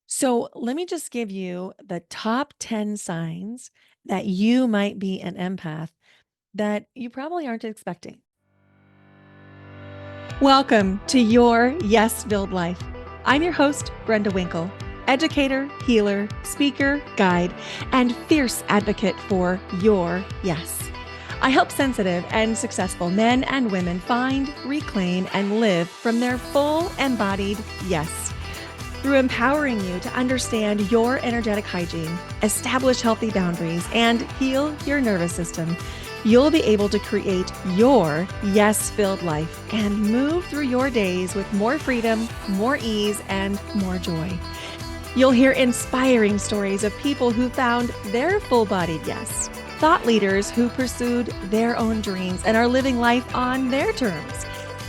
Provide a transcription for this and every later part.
So, let me just give you the top 10 signs that you might be an empath that you probably aren't expecting. Welcome to your Yes Filled Life. I'm your host, Brenda Winkle, educator, healer, speaker, guide, and fierce advocate for your yes. I help sensitive and successful men and women find, reclaim, and live from their full embodied yes. Through empowering you to understand your energetic hygiene, establish healthy boundaries, and heal your nervous system, you'll be able to create your yes-filled life and move through your days with more freedom, more ease, and more joy. You'll hear inspiring stories of people who found their full-bodied yes, thought leaders who pursued their own dreams and are living life on their terms,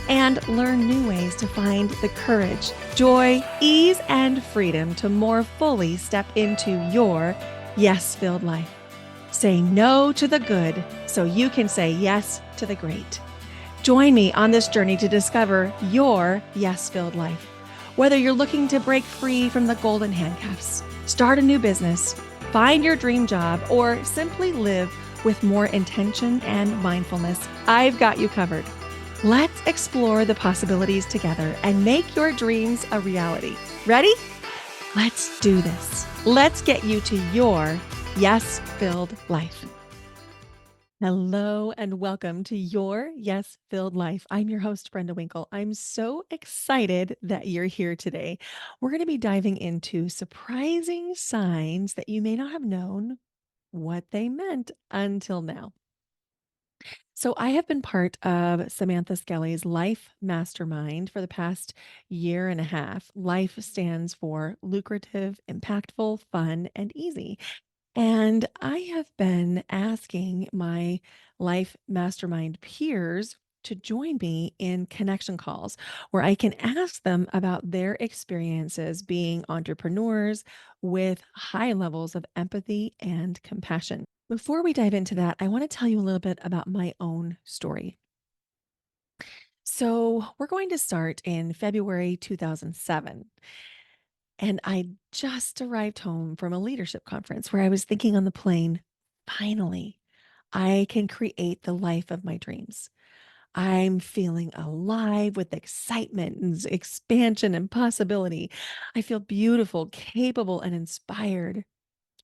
and learn new ways to find the courage, joy, ease, and freedom to more fully step into your yes-filled life. Say no to the good so you can say yes to the great. Join me on this journey to discover your yes-filled life. Whether you're looking to break free from the golden handcuffs, start a new business, find your dream job, or simply live with more intention and mindfulness, I've got you covered. Let's explore the possibilities together and make your dreams a reality. Ready? Let's do this. Let's get you to your yes-filled life. Hello and welcome to your yes-filled life. I'm your host, Brenda Winkle. I'm so excited that you're here today. We're going to be diving into surprising signs that you may not have known what they meant until now. So I have been part of Samantha Skelly's Life Mastermind for the past year and a half. Life stands for lucrative, impactful, fun, and easy. And I have been asking my Life Mastermind peers to join me in connection calls where I can ask them about their experiences being entrepreneurs with high levels of empathy and compassion. Before we dive into that, I want to tell you a little bit about my own story. So, we're going to start in February 2007. And I just arrived home from a leadership conference where I was thinking on the plane, finally, I can create the life of my dreams. I'm feeling alive with excitement and expansion and possibility. I feel beautiful, capable, and inspired.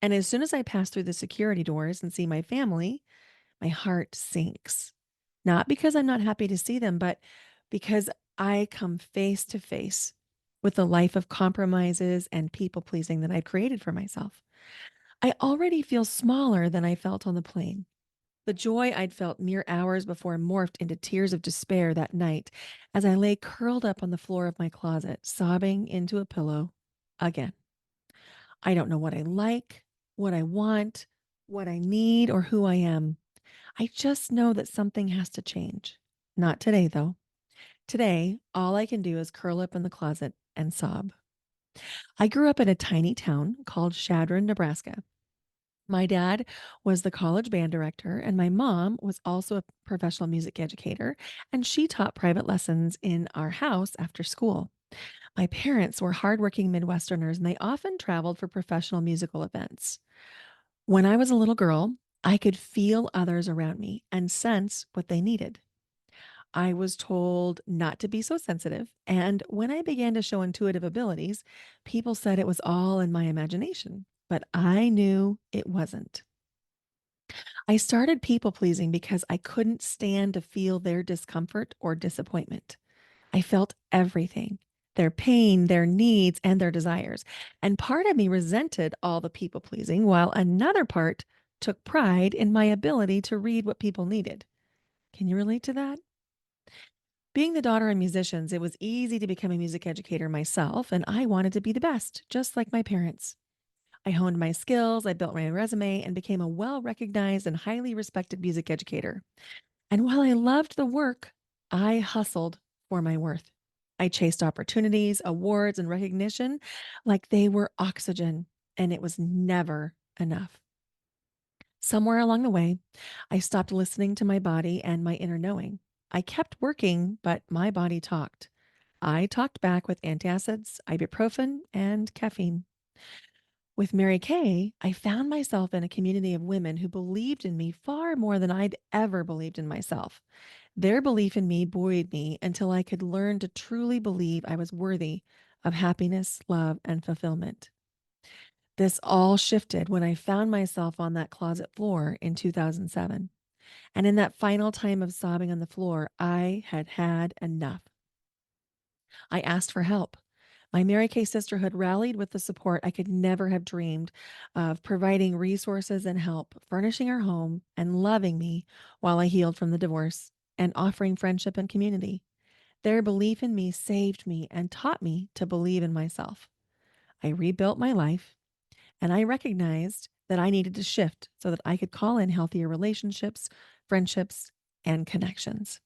And as soon as I pass through the security doors and see my family, my heart sinks. Not because I'm not happy to see them, but because I come face to face with the life of compromises and people pleasing that I've created for myself. I already feel smaller than I felt on the plane. The joy I'd felt mere hours before morphed into tears of despair that night as I lay curled up on the floor of my closet, sobbing into a pillow again. I don't know what I like, what I want, what I need, or who I am. I just know that something has to change. Not today, though. Today, all I can do is curl up in the closet and sob. I grew up in a tiny town called Shadron, Nebraska. My dad was the college band director, and my mom was also a professional music educator, and she taught private lessons in our house after school. My parents were hardworking Midwesterners, and they often traveled for professional musical events. When I was a little girl, I could feel others around me and sense what they needed. I was told not to be so sensitive. And when I began to show intuitive abilities, people said it was all in my imagination, but I knew it wasn't. I started people pleasing because I couldn't stand to feel their discomfort or disappointment. I felt everything, their pain, their needs, and their desires. And part of me resented all the people pleasing, while another part took pride in my ability to read what people needed. Can you relate to that? Being the daughter of musicians, it was easy to become a music educator myself, and I wanted to be the best, just like my parents. I honed my skills, I built my resume, and became a well recognized and highly respected music educator. And while I loved the work, I hustled for my worth. I chased opportunities, awards, and recognition like they were oxygen, and it was never enough. Somewhere along the way, I stopped listening to my body and my inner knowing. I kept working, but my body talked. I talked back with antacids, ibuprofen, and caffeine. With Mary Kay, I found myself in a community of women who believed in me far more than I'd ever believed in myself. Their belief in me buoyed me until I could learn to truly believe I was worthy of happiness, love, and fulfillment. This all shifted when I found myself on that closet floor in 2007. And in that final time of sobbing on the floor, I had had enough. I asked for help. My Mary Kay sisterhood rallied with the support I could never have dreamed of, providing resources and help, furnishing our home, and loving me while I healed from the divorce, and offering friendship and community. Their belief in me saved me and taught me to believe in myself. I rebuilt my life, and I recognized that I needed to shift so that I could call in healthier relationships, friendships, and connections.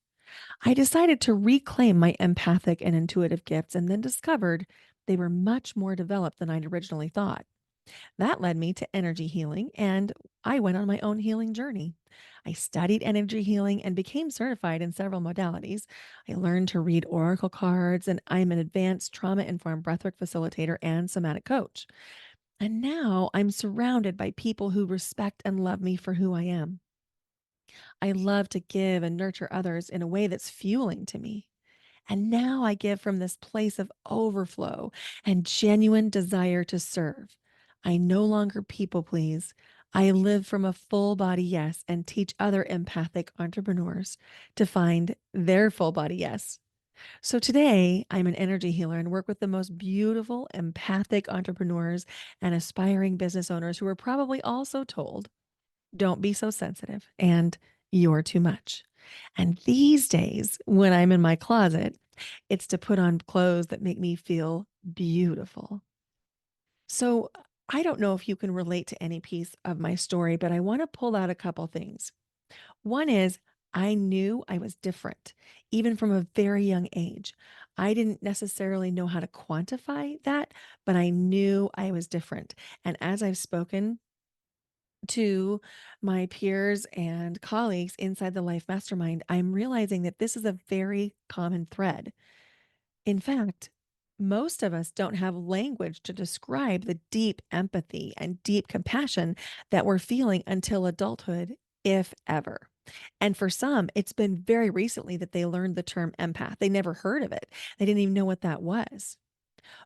I decided to reclaim my empathic and intuitive gifts and then discovered they were much more developed than I'd originally thought. That led me to energy healing, and I went on my own healing journey. I studied energy healing and became certified in several modalities. I learned to read oracle cards, and I'm an advanced trauma informed breathwork facilitator and somatic coach. And now I'm surrounded by people who respect and love me for who I am. I love to give and nurture others in a way that's fueling to me. And now I give from this place of overflow and genuine desire to serve. I no longer people please. I live from a full body yes and teach other empathic entrepreneurs to find their full body yes. So today, I'm an energy healer and work with the most beautiful empathic entrepreneurs and aspiring business owners who are probably also told don't be so sensitive, and you're too much. And these days, when I'm in my closet, it's to put on clothes that make me feel beautiful. So I don't know if you can relate to any piece of my story, but I want to pull out a couple things. One is I knew I was different, even from a very young age. I didn't necessarily know how to quantify that, but I knew I was different. And as I've spoken to my peers and colleagues inside the Life Mastermind, I'm realizing that this is a very common thread. In fact, most of us don't have language to describe the deep empathy and deep compassion that we're feeling until adulthood, if ever. And for some, it's been very recently that they learned the term empath. They never heard of it, they didn't even know what that was.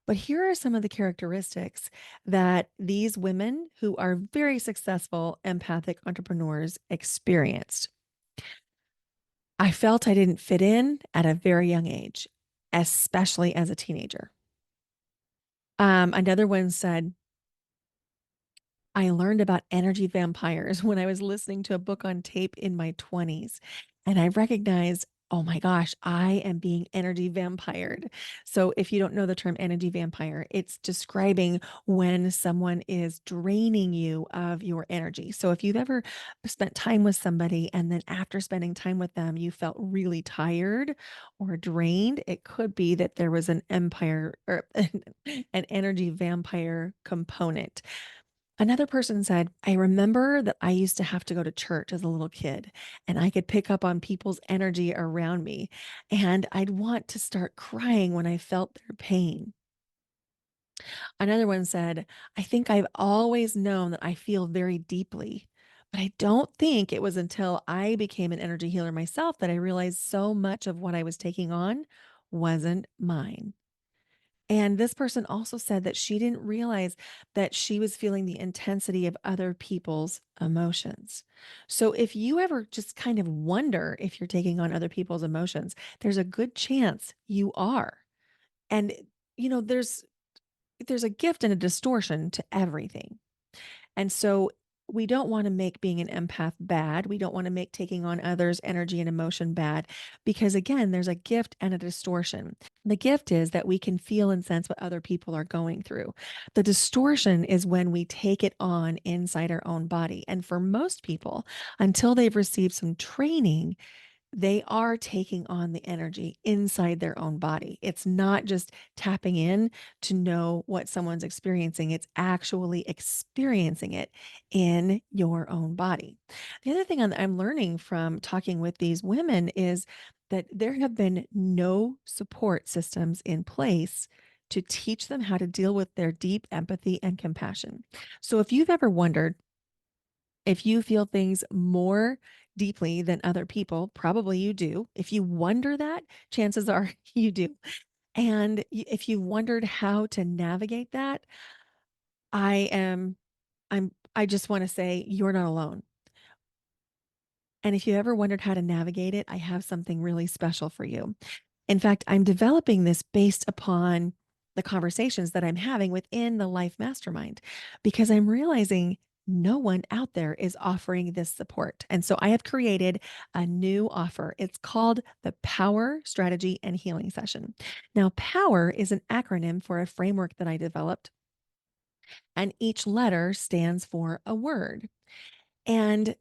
But here are some of the characteristics that these women who are very successful empathic entrepreneurs experienced. I felt I didn't fit in at a very young age, especially as a teenager. Another one said, I learned about energy vampires when I was listening to a book on tape in my 20s. And I recognized, oh my gosh, I am being energy vampired. So, if you don't know the term energy vampire, it's describing when someone is draining you of your energy. So, if you've ever spent time with somebody and then after spending time with them, you felt really tired or drained, it could be that there was an empire or an energy vampire component. Another person said, I remember that I used to have to go to church as a little kid and I could pick up on people's energy around me. And I'd want to start crying when I felt their pain. Another one said, I think I've always known that I feel very deeply, but I don't think it was until I became an energy healer myself that I realized so much of what I was taking on wasn't mine. And this person also said that she didn't realize that she was feeling the intensity of other people's emotions. So if you ever just kind of wonder if you're taking on other people's emotions, there's a good chance you are. And you know, there's a gift and a distortion to everything. And so we don't want to make being an empath bad. We don't want to make taking on others' energy and emotion bad because, again, there's a gift and a distortion. The gift is that we can feel and sense what other people are going through. The distortion is when we take it on inside our own body. And for most people, until they've received some training, they are taking on the energy inside their own body. It's not just tapping in to know what someone's experiencing, it's actually experiencing it in your own body. The other thing I'm learning from talking with these women is that there have been no support systems in place to teach them how to deal with their deep empathy and compassion. So if you've ever wondered if you feel things more deeply than other people, probably you do. If you wonder that, chances are you do. And if you wondered how to navigate that, I am I just want to say you're not alone. And if you ever wondered how to navigate it, I have something really special for you. In fact, I'm developing this based upon the conversations that I'm having within the Life Mastermind because I'm realizing no one out there is offering this support. And so I have created a new offer. It's called the Power Strategy and Healing Session. Now, POWER is an acronym for a framework that I developed, and each letter stands for a word. And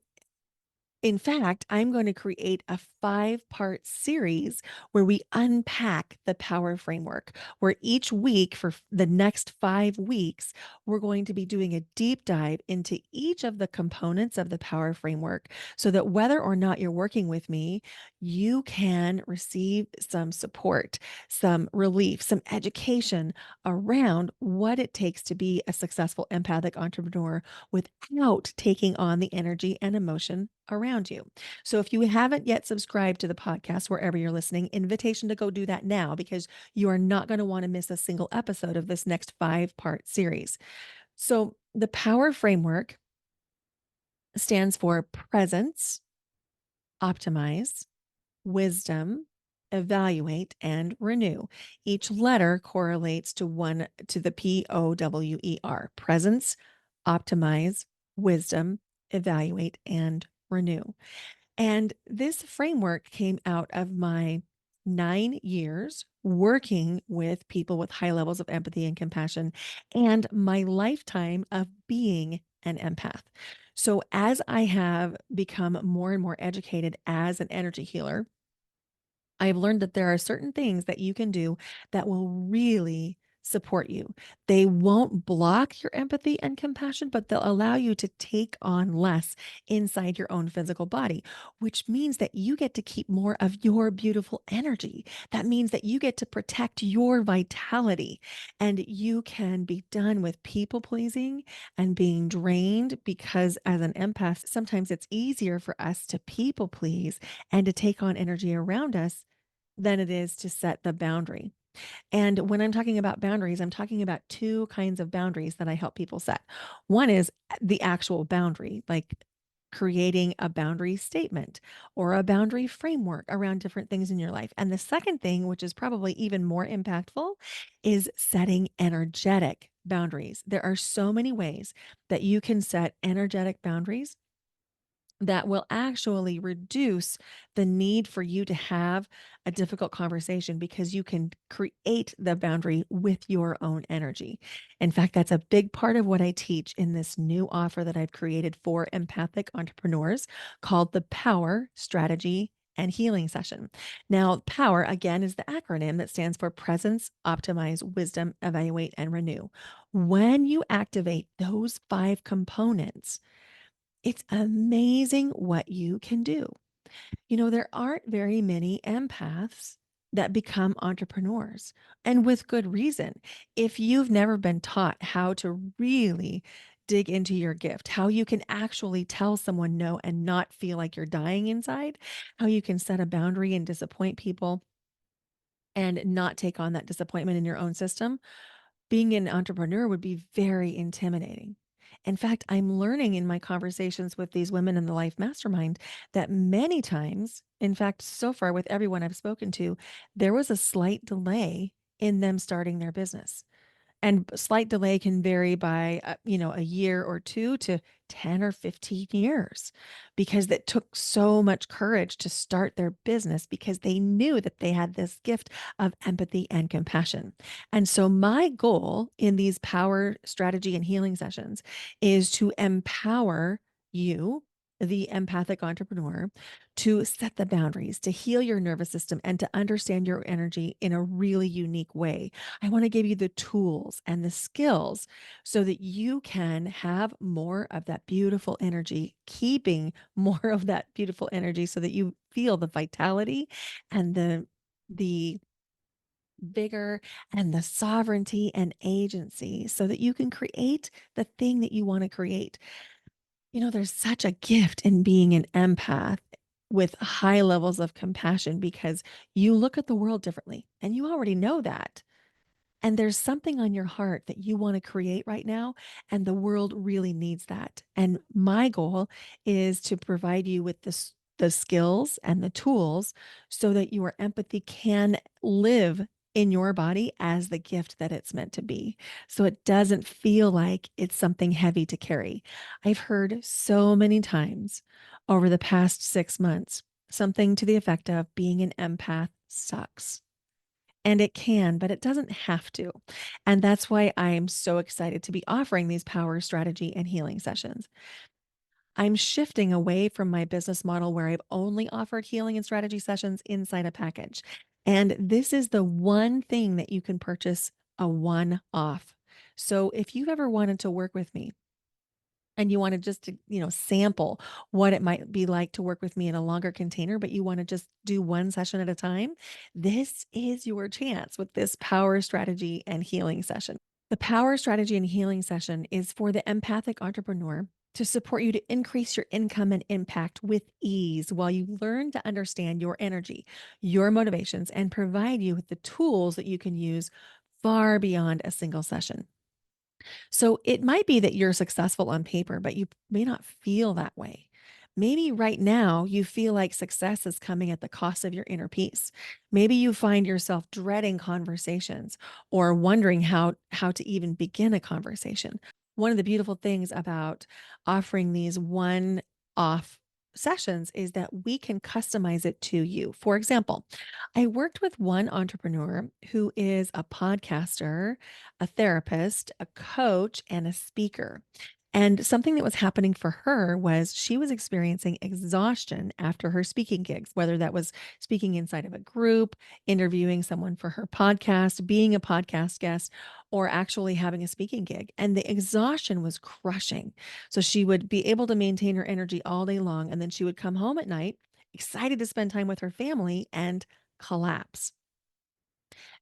in fact, I'm going to create a 5-part series where we unpack the power framework, where each week for the next 5 weeks, we're going to be doing a deep dive into each of the components of the power framework so that whether or not you're working with me, you can receive some support, some relief, some education around what it takes to be a successful empathic entrepreneur without taking on the energy and emotion around you. So if you haven't yet subscribed to the podcast wherever you're listening, invitation to go do that now because you are not going to want to miss a single episode of this next 5-part series. So the power framework stands for presence, optimize, wisdom, evaluate, and renew. Each letter correlates to the POWER: presence, optimize, wisdom, evaluate, and renew. And this framework came out of my 9 years working with people with high levels of empathy and compassion and my lifetime of being an empath. So, as I have become more and more educated as an energy healer, I've learned that there are certain things that you can do that will really support you. They won't block your empathy and compassion, but they'll allow you to take on less inside your own physical body, which means that you get to keep more of your beautiful energy. That means that you get to protect your vitality and you can be done with people pleasing and being drained because as an empath, sometimes it's easier for us to people please and to take on energy around us than it is to set the boundary. And when I'm talking about boundaries, I'm talking about two kinds of boundaries that I help people set. One is the actual boundary, like creating a boundary statement or a boundary framework around different things in your life. And the second thing, which is probably even more impactful, is setting energetic boundaries. There are so many ways that you can set energetic boundaries that will actually reduce the need for you to have a difficult conversation because you can create the boundary with your own energy. In fact, that's a big part of what I teach in this new offer that I've created for empathic entrepreneurs called the Power Strategy and Healing Session. Now, POWER again is the acronym that stands for Presence, Optimize, Wisdom, Evaluate, and Renew. When you activate those 5 components, it's amazing what you can do. There aren't very many empaths that become entrepreneurs, and with good reason. If you've never been taught how to really dig into your gift, how you can actually tell someone no and not feel like you're dying inside, how you can set a boundary and disappoint people and not take on that disappointment in your own system, being an entrepreneur would be very intimidating. In fact, I'm learning in my conversations with these women in the Life Mastermind that many times, in fact, so far with everyone I've spoken to, there was a slight delay in them starting their business. And slight delay can vary by, a year or two to 10 or 15 years because it took so much courage to start their business because they knew that they had this gift of empathy and compassion. And so, my goal in these power strategy and healing sessions is to empower you, the empathic entrepreneur, to set the boundaries, to heal your nervous system, and to understand your energy in a really unique way. I want to give you the tools and the skills so that you can have more of that beautiful energy, keeping more of that beautiful energy so that you feel the vitality and the vigor, and the sovereignty and agency so that you can create the thing that you want to create. There's such a gift in being an empath with high levels of compassion because you look at the world differently and you already know that. And there's something on your heart that you want to create right now, and the world really needs that. And my goal is to provide you with the skills and the tools so that your empathy can live in your body as the gift that it's meant to be. So it doesn't feel like it's something heavy to carry. I've heard so many times over the past 6 months something to the effect of being an empath sucks. And it can, but it doesn't have to. And that's why I'm so excited to be offering these power strategy and healing sessions. I'm shifting away from my business model where I've only offered healing and strategy sessions inside a package. And this is the one thing that you can purchase a one off. So if you've ever wanted to work with me, and you wanted just to, sample what it might be like to work with me in a longer container, but you want to just do one session at a time, this is your chance with this power strategy and healing session. The power strategy and healing session is for the empathic entrepreneur to support you to increase your income and impact with ease while you learn to understand your energy, your motivations, and provide you with the tools that you can use far beyond a single session. So it might be that you're successful on paper, but you may not feel that way. Maybe right now you feel like success is coming at the cost of your inner peace. Maybe you find yourself dreading conversations or wondering how to even begin a conversation. One of the beautiful things about offering these one-off sessions is that we can customize it to you. For example, I worked with one entrepreneur who is a podcaster, a therapist, a coach, and a speaker. And something that was happening for her was she was experiencing exhaustion after her speaking gigs, whether that was speaking inside of a group, interviewing someone for her podcast, being a podcast guest, or actually having a speaking gig. And the exhaustion was crushing. So she would be able to maintain her energy all day long. And then she would come home at night, excited to spend time with her family and collapse.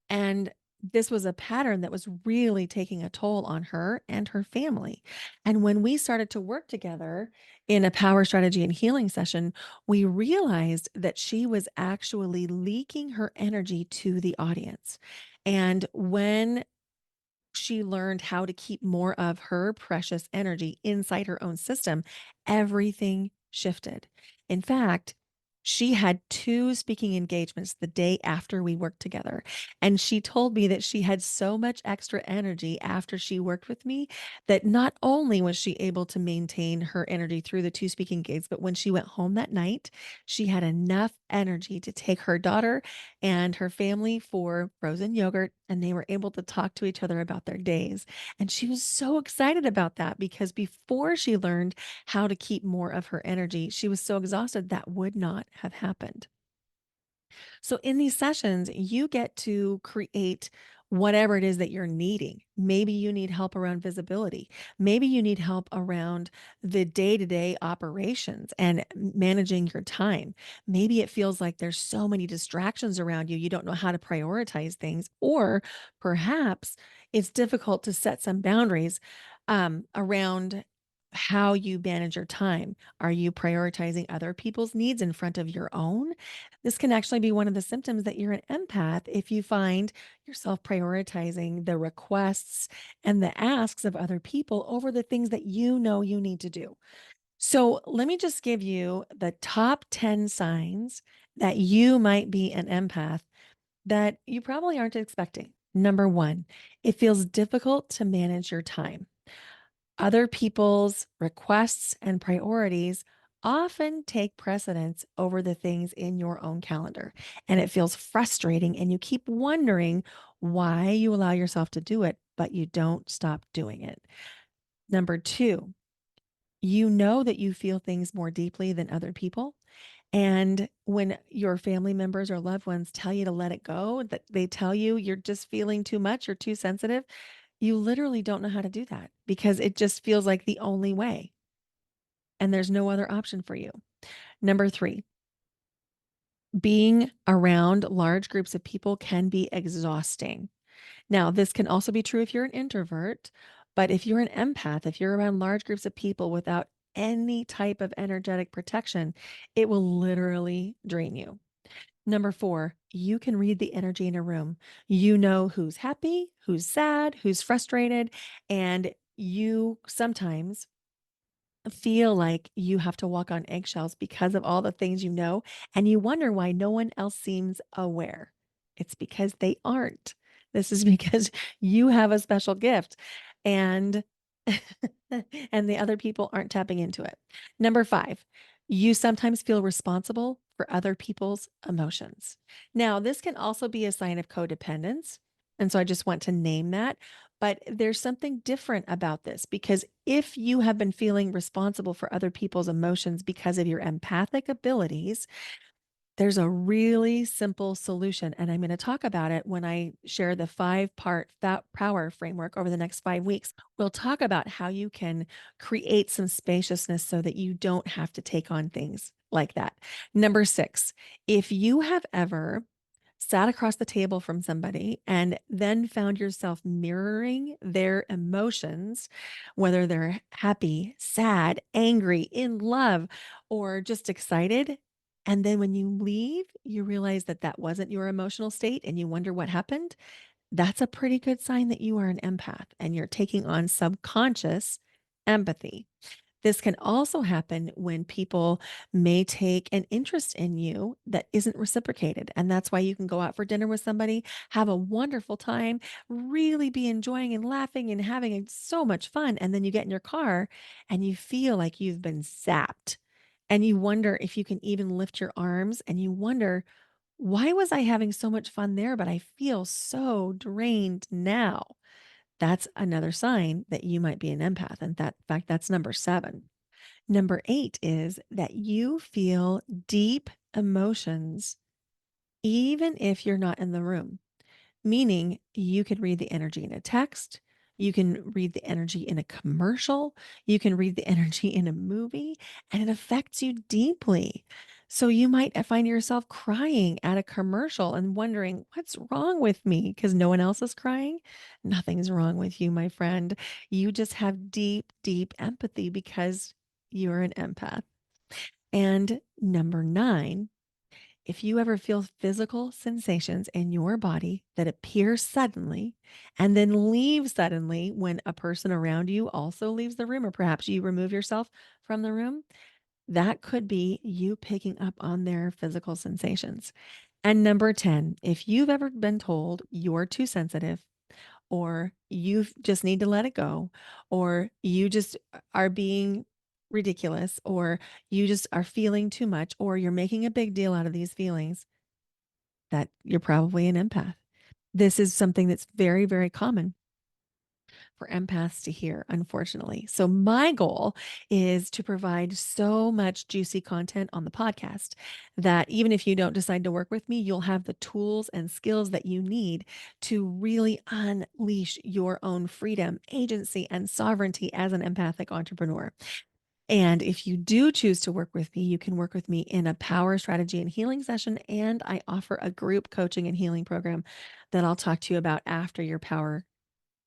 And this was a pattern that was really taking a toll on her and her family. And when we started to work together in a power strategy and healing session, we realized that she was actually leaking her energy to the audience. And when she learned how to keep more of her precious energy inside her own system, everything shifted. In fact, she had two speaking engagements the day after we worked together. And she told me that she had so much extra energy after she worked with me that not only was she able to maintain her energy through the two speaking gigs, but when she went home that night, she had enough energy to take her daughter and her family for frozen yogurt, and they were able to talk to each other about their days. And she was so excited about that because before she learned how to keep more of her energy, she was so exhausted that would not have happened. So in these sessions, you get to create whatever it is that you're needing. Maybe you need help around visibility. Maybe you need help around the day to day operations and managing your time. Maybe it feels like there's so many distractions around you, you don't know how to prioritize things. Or perhaps it's difficult to set some boundaries around how you manage your time. Are you prioritizing other people's needs in front of your own? This can actually be one of the symptoms that you're an empath if you find yourself prioritizing the requests and the asks of other people over the things that you know you need to do. So, let me just give you the top 10 signs that you might be an empath that you probably aren't expecting. Number one, it feels difficult to manage your time. Other people's requests and priorities often take precedence over the things in your own calendar. And it feels frustrating, and you keep wondering why you allow yourself to do it, but you don't stop doing it. Number two, you know that you feel things more deeply than other people. And when your family members or loved ones tell you to let it go, that they tell you you're just feeling too much or too sensitive, you literally don't know how to do that because it just feels like the only way. And there's no other option for you. Number three, Being around large groups of people can be exhausting. Now, this can also be true if you're an introvert, but if you're an empath, if you're around large groups of people without any type of energetic protection, it will literally drain you. Number 4, you can read the energy in a room. You know who's happy, who's sad, who's frustrated, and you sometimes feel like you have to walk on eggshells because of all the things you know, and you wonder why no one else seems aware. It's because they aren't. This is because you have a special gift and and the other people aren't tapping into it. Number 5, you sometimes feel responsible for other people's emotions. Now, this can also be a sign of codependence, and so I just want to name that. But there's something different about this because if you have been feeling responsible for other people's emotions because of your empathic abilities, there's a really simple solution. And I'm going to talk about it when I share the 5-part power framework over the next 5 weeks. We'll talk about how you can create some spaciousness so that you don't have to take on things like that. Number 6, if you have ever sat across the table from somebody and then found yourself mirroring their emotions, whether they're happy, sad, angry, in love, or just excited. And then when you leave, you realize that that wasn't your emotional state and you wonder what happened. That's a pretty good sign that you are an empath and you're taking on subconscious empathy. This can also happen when people may take an interest in you that isn't reciprocated. And that's why you can go out for dinner with somebody, have a wonderful time, really be enjoying and laughing and having so much fun. And then you get in your car and you feel like you've been zapped. And you wonder if you can even lift your arms and you wonder, why was I having so much fun there, but I feel so drained now? That's another sign that you might be an empath. And that, in fact, that's number 7. Number 8 is that you feel deep emotions even if you're not in the room, meaning you can read the energy in a text, you can read the energy in a commercial, you can read the energy in a movie, and it affects you deeply. So you might find yourself crying at a commercial and wondering, what's wrong with me? Because no one else is crying. Nothing's wrong with you, my friend. You just have deep, deep empathy because you're an empath. And number 9, if you ever feel physical sensations in your body that appear suddenly and then leave suddenly when a person around you also leaves the room, or perhaps you remove yourself from the room, that could be you picking up on their physical sensations. And number 10, if you've ever been told you're too sensitive, or you just need to let it go, or you just are being ridiculous, or you just are feeling too much, or you're making a big deal out of these feelings, that you're probably an empath. This is something that's very, very common for empaths to hear, unfortunately. So, my goal is to provide so much juicy content on the podcast that even if you don't decide to work with me, you'll have the tools and skills that you need to really unleash your own freedom, agency, and sovereignty as an empathic entrepreneur. And if you do choose to work with me, you can work with me in a power strategy and healing session. And I offer a group coaching and healing program that I'll talk to you about after your power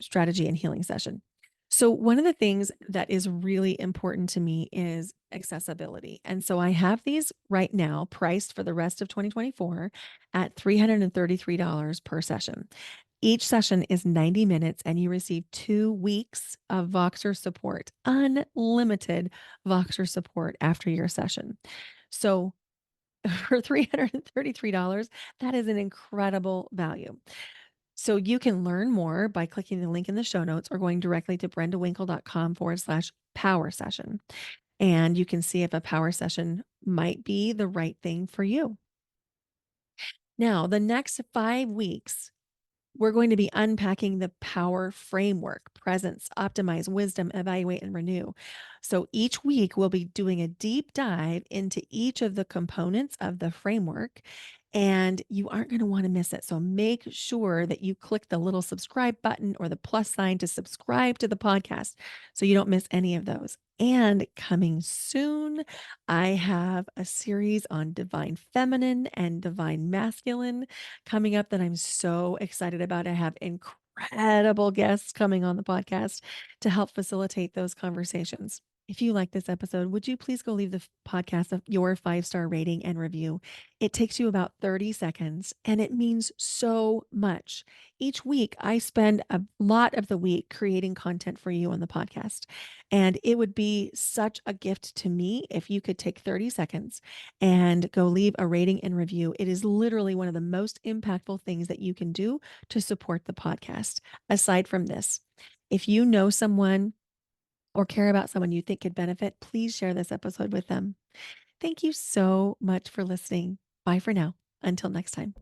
strategy and healing session. So, one of the things that is really important to me is accessibility. And so, I have these right now priced for the rest of 2024 at $333 per session. Each session is 90 minutes, and you receive 2 weeks of Voxer support, unlimited Voxer support after your session. So, for $333, that is an incredible value. So you can learn more by clicking the link in the show notes or going directly to brendawinkle.com/power session. And you can see if a power session might be the right thing for you. Now, the next 5 weeks, we're going to be unpacking the power framework: presence, optimize, wisdom, evaluate, and renew. So each week, we'll be doing a deep dive into each of the components of the framework. and you aren't going to want to miss it. So make sure that you click the little subscribe button or the plus sign to subscribe to the podcast so you don't miss any of those. And coming soon, I have a series on divine feminine and divine masculine coming up that I'm so excited about. I have incredible guests coming on the podcast to help facilitate those conversations. If you like this episode, would you please go leave the podcast your 5-star rating and review? It takes you about 30 seconds and it means so much. Each week, I spend a lot of the week creating content for you on the podcast. And it would be such a gift to me if you could take 30 seconds and go leave a rating and review. It is literally one of the most impactful things that you can do to support the podcast. Aside from this, if you know someone or care about someone you think could benefit, please share this episode with them. Thank you so much for listening. Bye for now. Until next time.